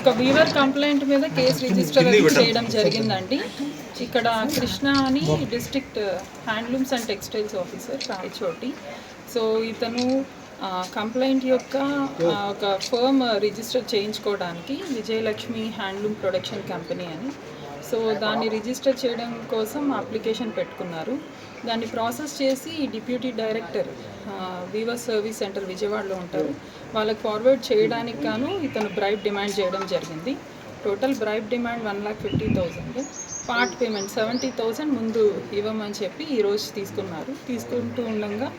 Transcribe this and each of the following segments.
ఒక weaver complaint మీద case register చేయడం జరిగిందండి. ఇక్కడ కృష్ణ అని district handlooms and textiles officer Rayachoti. So ఇతను కంప్లైంట్ యొక్క ఒక ఫర్మ్ రిజిస్టర్ చేయించుకోవడానికి విజయలక్ష్మి హ్యాండ్లూమ్ ప్రొడక్షన్ కంపెనీ అని, సో దాన్ని రిజిస్టర్ చేయడం కోసం అప్లికేషన్ పెట్టుకున్నారు. దాన్ని ప్రాసెస్ చేసి deputy director weaver service centre విజయవాడలో ఉంటారు, వాళ్ళకి ఫార్వర్డ్ చేయడానికి గాను ఇతను బ్రైబ్ డిమాండ్ చేయడం జరిగింది. Total bribe demand 1,50,000, part payment 70,000 ముందు ఇవ్వమని చెప్పి ఈరోజు తీసుకుంటూ ఉండగా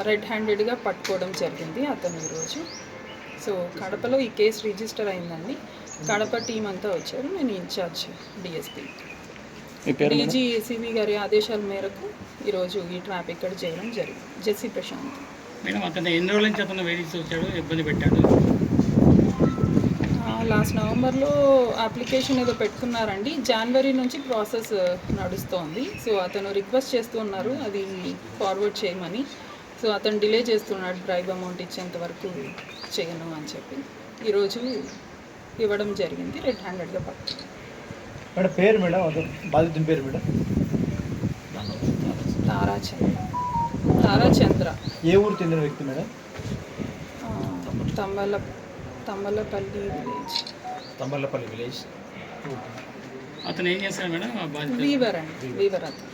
రెడ్ హ్యాండెడ్గా పట్టుకోవడం జరిగింది అతను ఈరోజు. సో కడపలో ఈ కేసు రిజిస్టర్ అయిందండి. కడప టీం అంతా వచ్చారు, నేను ఇన్ఛార్జ్ డిఎస్పీ. డీజీ ఏసీబీ గారి ఆదేశాల మేరకు ఈరోజు ఈ ట్రాప్ ఇక్కడ చేయడం జరిగింది. జెస్సీ ప్రశాంత్ మేడం, అతను ఎన్ని రోజుల నుంచి అతను వేధిస్తూ వచ్చాడు, ఇబ్బంది పెట్టాడు? లాస్ట్ నవంబర్లో అప్లికేషన్ ఏదో పెట్టుకున్నారండి. జనవరి నుంచి ప్రాసెస్ నడుస్తోంది. సో అతను రిక్వెస్ట్ చేస్తూ ఉన్నారు అది ఫార్వర్డ్ చేయమని. సో అతను డిలే చేస్తున్నాడు, బ్రైబ్ అమౌంట్ ఇచ్చేంత వరకు చేయను అని చెప్పి ఈరోజు ఇవ్వడం జరిగింది. రెడ్ హ్యాండెడ్గా పట్టుకుంది. మేడం పేరు మేడం, బాధితుని పేరు మేడం? తారాచంద్ర. ఏ ఊరు చెందిన వ్యక్తి మేడం? తంబలపల్లి విలేజ్. అతను ఏం చేస్తాడు మేడం? వీవర్ అండి, వీవర్ అతను.